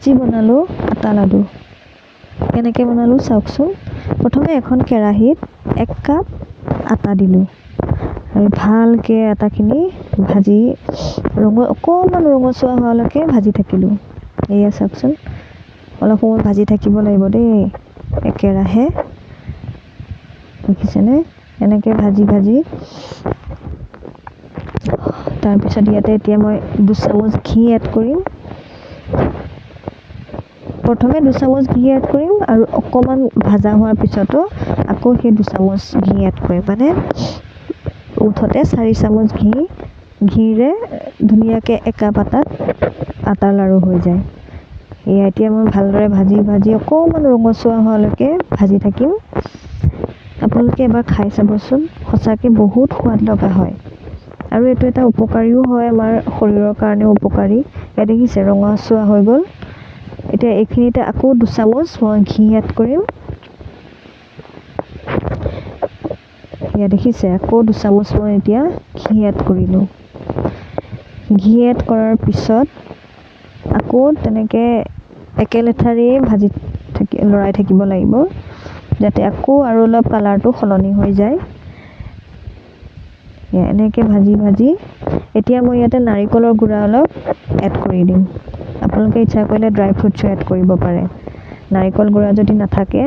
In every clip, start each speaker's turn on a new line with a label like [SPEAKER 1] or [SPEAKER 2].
[SPEAKER 1] আজি বনালোঁ আটা লাডু। কেনেকৈ বনালোঁ চাওকচোন। প্ৰথমে এখন কেৰাহীত 1 কাপ আটা দিলোঁ আৰু ভালকৈ আটাখিনি ভাজি অকণমান ৰঙচুৱা হোৱালৈকে ভাজি থাকিলোঁ। এয়া চাওকচোন, অলপ সময় ভাজি থাকিব লাগিব দেই একেৰাহে। দেখিছেনে? এনেকৈ ভাজি তাৰপিছত ইয়াতে এতিয়া মই 2 চামুচ ঘি এড কৰিম। প্ৰথমে 2 চামুচ ঘি এড কৰিম আৰু অকণমান ভাজা হোৱাৰ পিছতো আকৌ সেই 2 চামুচ ঘি এড কৰিম। মানে মুঠতে 4 চামুচ ঘিৰে ধুনীয়াকৈ একাপ আটাৰ লাড়ু হৈ যায়। এয়া এতিয়া মই ভালদৰে ভাজি অকণমান ৰঙচুৱা হোৱালৈকে ভাজি থাকিম। আপোনালোকে এবাৰ খাই চাবচোন, সঁচাকৈ বহুত সোৱাদ লগা হয় আৰু এইটো এটা উপকাৰীও হয়, আমাৰ শৰীৰৰ কাৰণেও উপকাৰী। এয়া দেখিছে ৰঙচুৱা হৈ গ'ল। এতিয়া এইখিনিতে আকৌ 2 চামুচ মই ঘি এড কৰিম। এয়া দেখিছে আকৌ 2 চামুচ মই এতিয়া ঘি এড কৰিলোঁ। ঘি এড কৰাৰ পিছত আকৌ তেনেকৈ একেলেঠাৰিয়ে লৰাই থাকিব লাগিব, যাতে আকৌ আৰু অলপ কালাৰটো সলনি হৈ যায়। এনেকৈ ভাজি এতিয়া মই ইয়াতে নাৰিকলৰ গুড়া অলপ এড কৰি দিম। আপোনালোকে ইচ্ছা কৰিলে ড্ৰাই ফ্ৰুটছো এড কৰিব পাৰে। নাৰিকল গুড়া যদি নাথাকে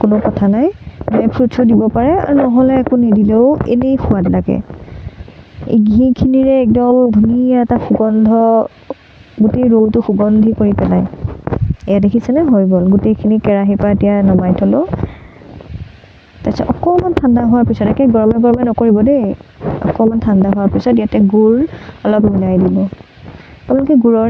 [SPEAKER 1] কোনো কথা নাই, ড্ৰাই ফ্ৰুটছো দিব পাৰে আৰু নহ'লে একো নিদিলেও এনেই সোৱাদ লাগে। এই ঘিখিনিৰে একদম ধুনীয়া এটা সুগন্ধ, গোটেই ৰোলটো সুগন্ধি কৰি পেলায়। এয়া দেখিছেনে? হৈ গ'ল। গোটেইখিনি কেৰাহীৰ পৰা এতিয়া নমাই থ'লোঁ। তাৰপিছত অকণমান ঠাণ্ডা হোৱাৰ পিছত, একে গৰমে নকৰিব দেই। অকণমান ঠাণ্ডা হোৱাৰ পিছত ইয়াতে গুড় অলপ মিলাই দিব। আপোনালোকে গুড়ৰ